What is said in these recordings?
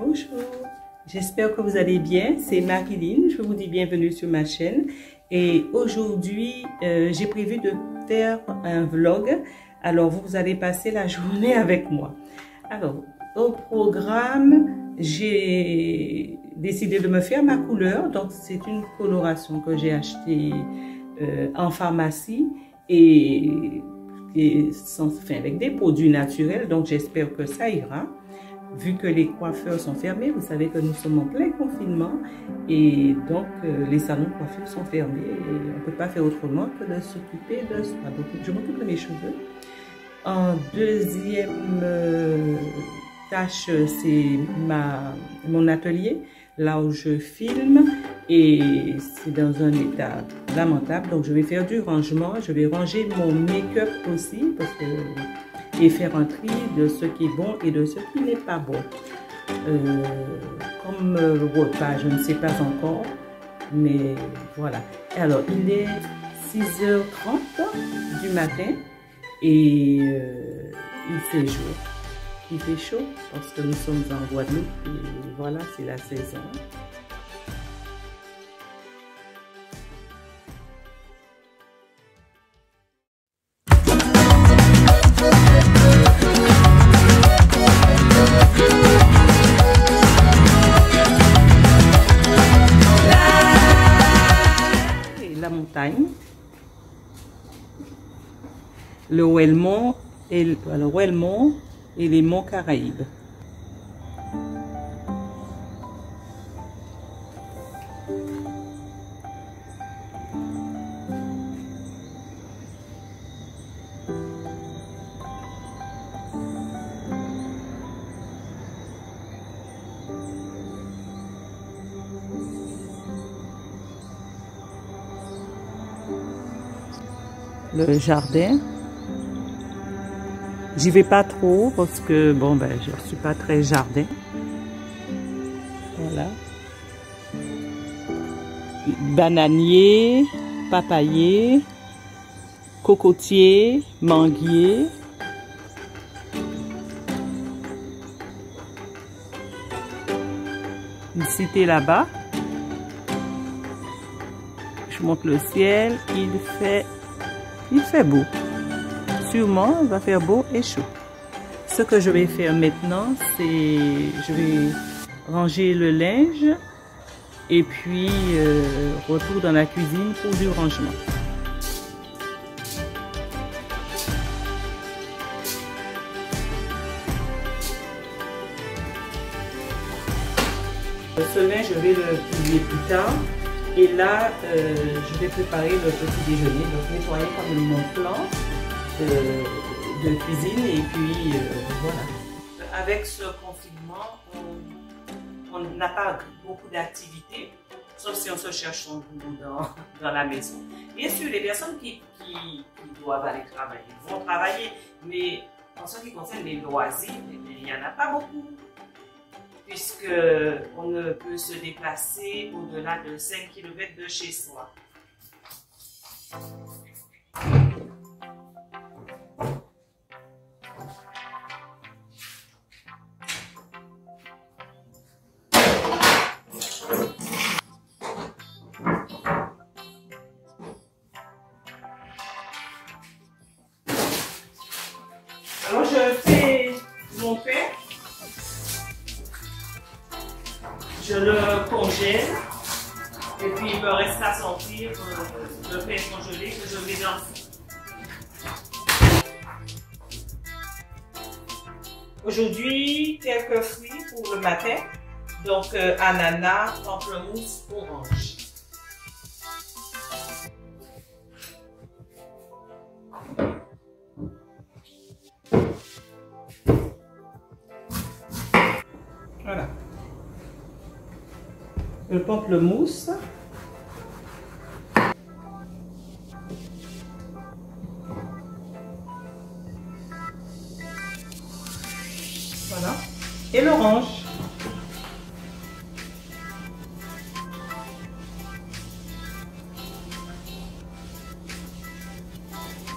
Bonjour, j'espère que vous allez bien. C'est Marilyn, je vous dis bienvenue sur ma chaîne. Et aujourd'hui, j'ai prévu de faire un vlog. Alors, vous allez passer la journée avec moi. Alors, au programme, j'ai décidé de me faire ma couleur. Donc, c'est une coloration que j'ai achetée en pharmacie et avec des produits naturels. Donc, j'espère que ça ira. Vu que les coiffeurs sont fermés, vous savez que nous sommes en plein confinement et donc les salons de coiffure sont fermés et on ne peut pas faire autrement que de s'occuper de soi. Donc je m'occupe de mes cheveux. En deuxième tâche, c'est mon atelier, là où je filme et c'est dans un état lamentable. Donc je vais faire du rangement, je vais ranger mon make-up aussi parce que et faire un tri de ce qui est bon et de ce qui n'est pas bon. Comme repas, je ne sais pas encore, mais voilà. Alors, il est 6h30 du matin et il fait jour. Il fait chaud parce que nous sommes en Guadeloupe et voilà, c'est la saison. La montagne, le Ouelmont et les monts Caraïbes. Le jardin, j'y vais pas trop parce que bon ben je suis pas très jardin. Voilà, bananier, papayer, cocotier, manguier. Une cité là-bas. Je monte le ciel, il fait beau. Sûrement, il va faire beau et chaud. Ce que je vais faire maintenant, c'est je vais ranger le linge et puis retour dans la cuisine pour du rangement. Ce linge, je vais le plier plus tard. Et là, je vais préparer le petit déjeuner, donc nettoyer comme mon plan de cuisine et puis voilà. Avec ce confinement, on n'a pas beaucoup d'activités, sauf si on se cherche son boulot dans la maison. Bien sûr, les personnes qui doivent aller travailler vont travailler, mais en ce qui concerne les loisirs, il n'y en a pas beaucoup. Puisqu'on ne peut se déplacer au-delà de 5 km de chez soi. Alors je fais mon pain. Je le congèle et puis il me reste à sortir le pain congelé que je mets dans le four. Aujourd'hui, quelques fruits pour le matin. Donc ananas, pamplemousse, orange. Voilà. Le pamplemousse. Voilà. Et l'orange.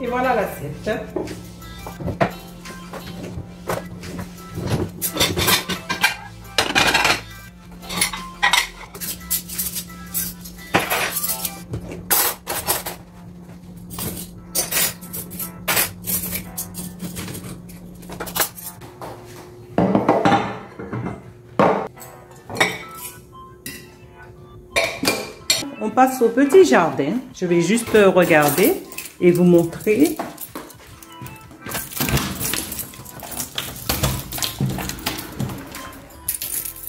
Et voilà l'assiette. passe au petit jardin. Je vais juste regarder et vous montrer.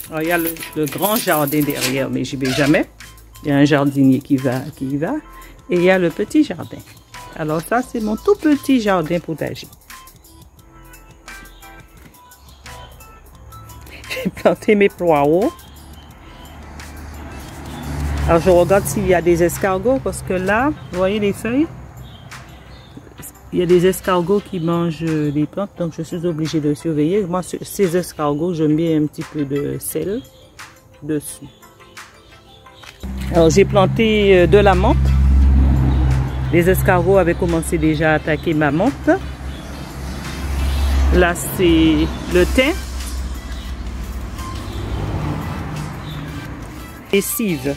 Alors, il y a le grand jardin derrière, mais j'y vais jamais. Il y a un jardinier qui y va. Et il y a le petit jardin. Alors ça, c'est mon tout petit jardin potager. J'ai planté mes poireaux. Alors je regarde s'il y a des escargots parce que là, vous voyez les feuilles? Il y a des escargots qui mangent les plantes, donc je suis obligée de surveiller. Moi, ces escargots, je mets un petit peu de sel dessus. Alors j'ai planté de la menthe. Les escargots avaient commencé déjà à attaquer ma menthe. Là, c'est le thym. Et cive.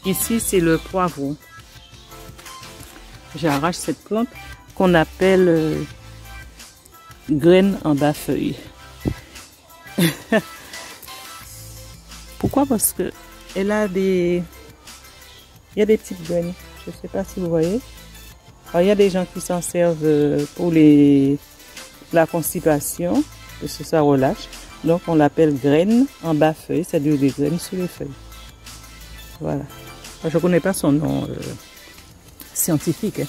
Ici, c'est le poivron. J'arrache cette plante qu'on appelle graine en bas-feuille. Pourquoi? Parce que elle a il y a des petites graines. Je ne sais pas si vous voyez. Alors, il y a des gens qui s'en servent pour la constipation, parce que ça relâche. Donc, on l'appelle graine en bas-feuille, c'est-à-dire des graines sur les feuilles. Voilà. Je ne connais pas son nom scientifique. Hein.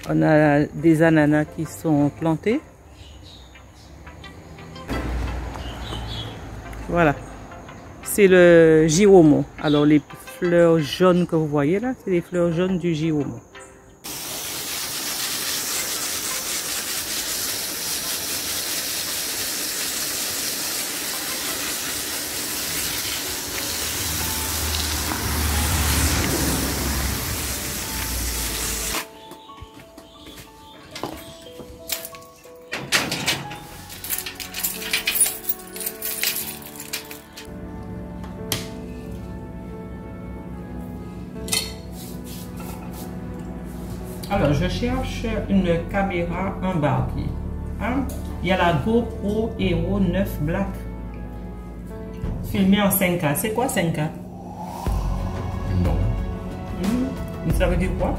On a des ananas qui sont plantés. Voilà. C'est le giromo. Alors les fleurs jaunes que vous voyez là, c'est les fleurs jaunes du giromo. Alors, je cherche une caméra embarquée. Hein? Il y a la GoPro Hero 9 Black. Filmée en 5K. C'est quoi 5K? Non. Ça veut dire quoi?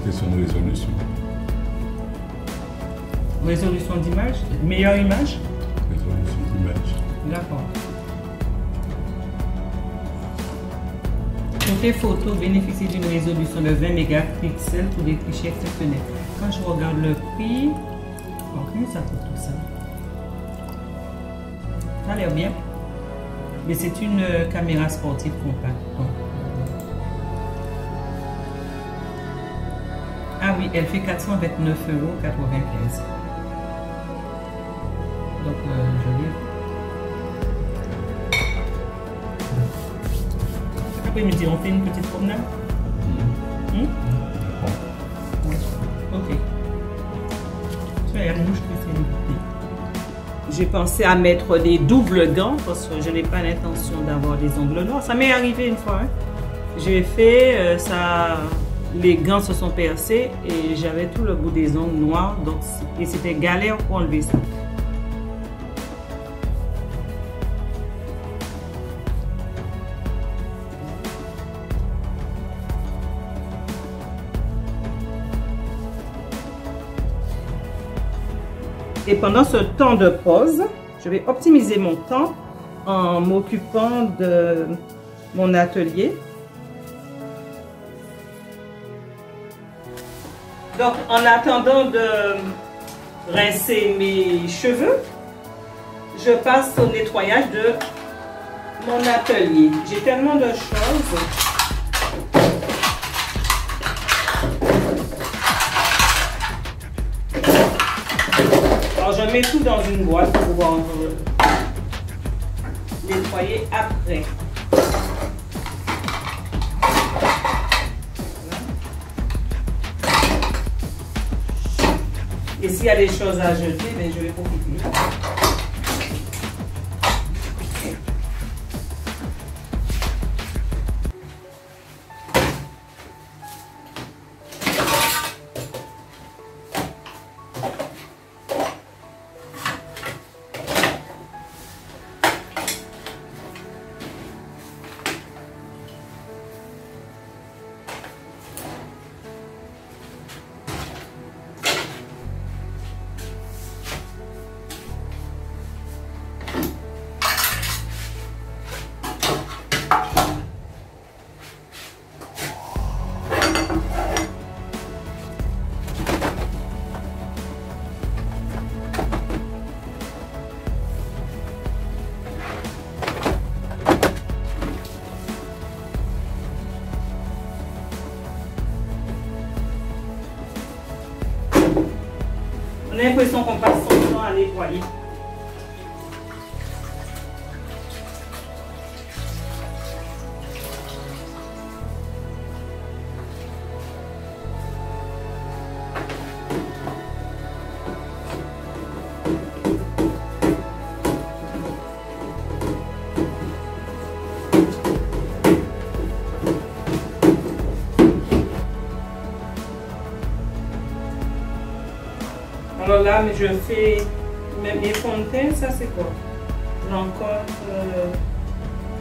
C'est son résolution. Résolution d'image? Meilleure image? Résolution d'image. D'accord. Toutes photos bénéficient d'une résolution de 20 mégapixels pour des clichés exceptionnels. Quand je regarde le prix, comment ça coûte tout ça? Ça a l'air bien. Mais c'est une caméra sportive compacte. Ah oui, elle fait 429,95 €. Donc, je l'ai. Après-midi, on fait une petite promenade. Ok. J'ai pensé à mettre des doubles gants parce que je n'ai pas l'intention d'avoir des ongles noirs. Ça m'est arrivé une fois. Hein. J'ai fait ça, les gants se sont percés et j'avais tout le bout des ongles noirs. Donc, et c'était galère pour enlever ça. Et pendant ce temps de pause, je vais optimiser mon temps en m'occupant de mon atelier. Donc, en attendant de rincer mes cheveux, je passe au nettoyage de mon atelier. J'ai tellement de choses. Alors, je mets tout dans une boîte pour pouvoir nettoyer après. Et s'il y a des choses à jeter, ben, je vais profiter. l'impression qu'on passe son temps à nettoyer. Alors là, je fais mes fonds de teint, ça c'est quoi? Encore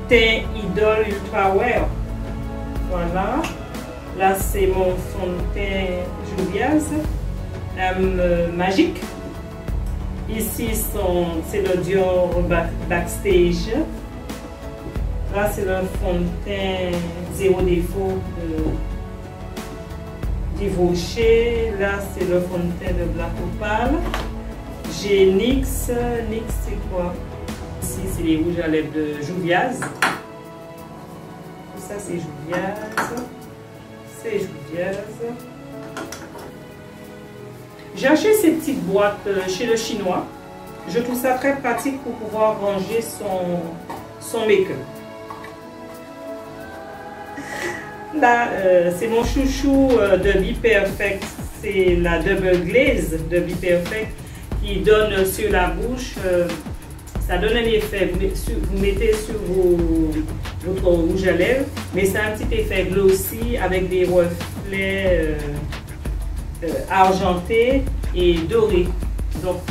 teint Idol Ultra Wear. Voilà. Là c'est mon fond de teint Juvia's Magique. Ici c'est le Dior Backstage. Là c'est le fond de teint Zéro Défaut d'Yves. Là c'est le fond de teint de Black Opal. J'ai NYX. NYX c'est quoi? Ici c'est les rouges à lèvres de Juvia's. Tout ça c'est Juvia's. C'est Juvia's. J'ai acheté ces petites boîtes chez le chinois. Je trouve ça très pratique pour pouvoir ranger son make-up. Là, c'est mon chouchou de Be Perfect. C'est la Double Glaze de Be Perfect qui donne sur la bouche. Ça donne un effet. Vous mettez sur votre rouge à lèvres, mais c'est un petit effet glossy avec des reflets argentés et dorés. Donc,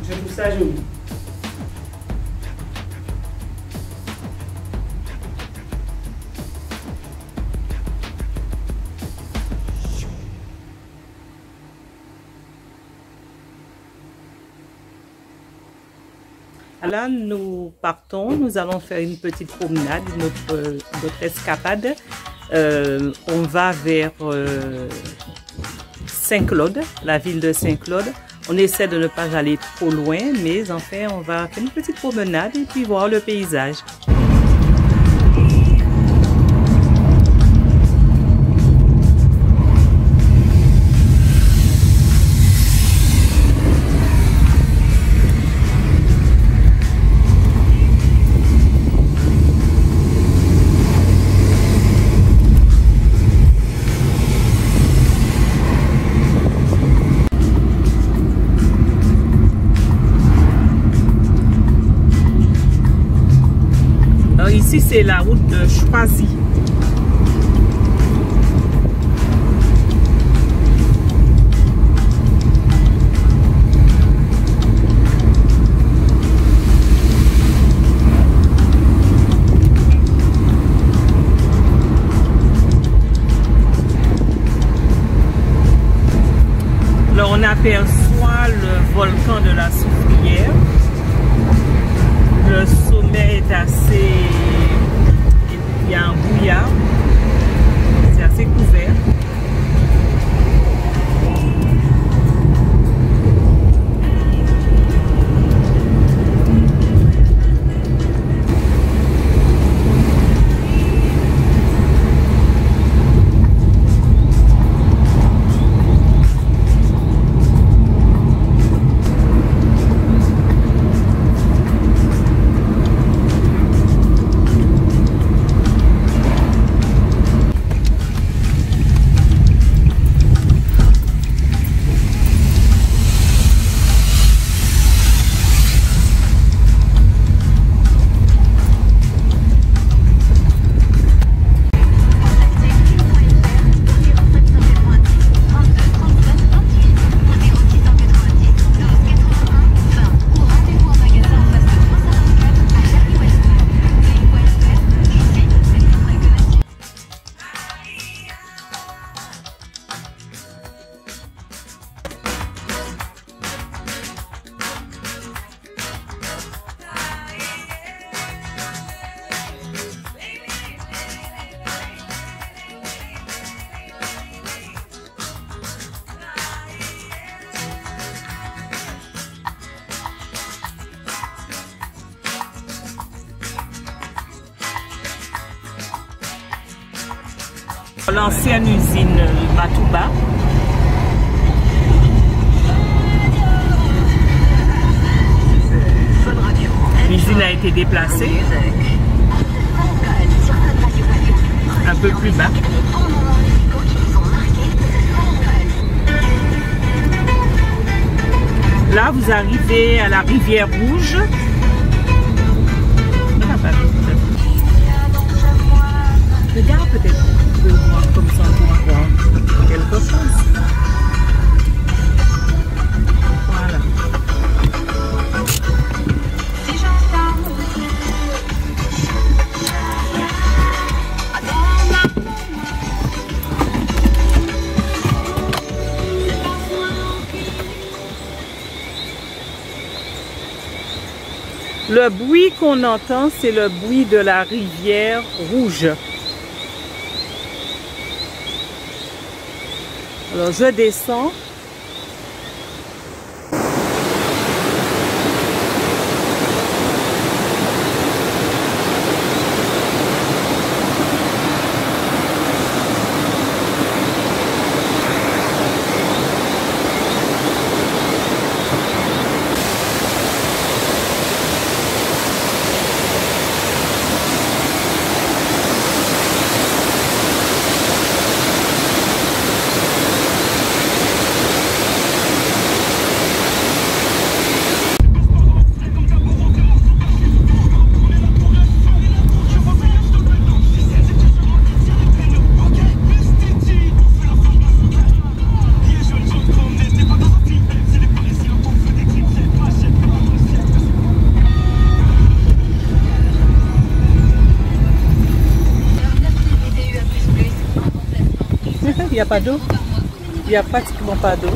je trouve ça joli. Là, nous partons, nous allons faire une petite promenade, notre escapade. On va vers Saint-Claude, la ville de Saint-Claude. On essaie de ne pas aller trop loin, mais en fait, on va faire une petite promenade et puis voir le paysage. Ici, c'est la route de Choisy. Là, on aperçoit le volcan de la Soufrière. Le sommet est assez... Il y a un brouillard. C'est assez couvert. L'ancienne usine Matouba. été déplacé un peu plus bas. Là, vous arrivez à la rivière Rouge. Regarde peut-être de voir comme ça pour voir quelque chose. Voilà. Le bruit qu'on entend, c'est le bruit de la rivière Rouge. Alors, je descends. Il n'y a pas d'eau. Il n'y a pratiquement pas d'eau.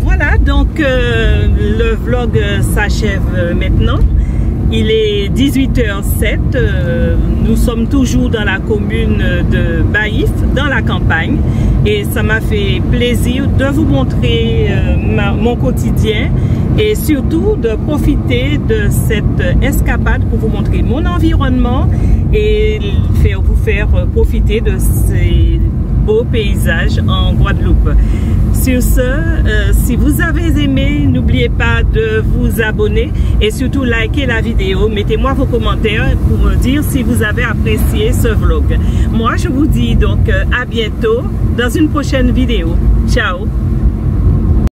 Voilà, donc le vlog s'achève maintenant. Il est 18h07. Nous sommes toujours dans la commune de Baïf, dans la campagne. Et ça m'a fait plaisir de vous montrer mon quotidien et surtout de profiter de cette escapade pour vous montrer mon environnement et vous faire profiter de ces beaux paysages en Guadeloupe. Sur ce, si vous avez aimé, n'oubliez pas de vous abonner et surtout liker la vidéo. Mettez-moi vos commentaires pour me dire si vous avez apprécié ce vlog. Moi, je vous dis donc à bientôt dans une prochaine vidéo. Ciao!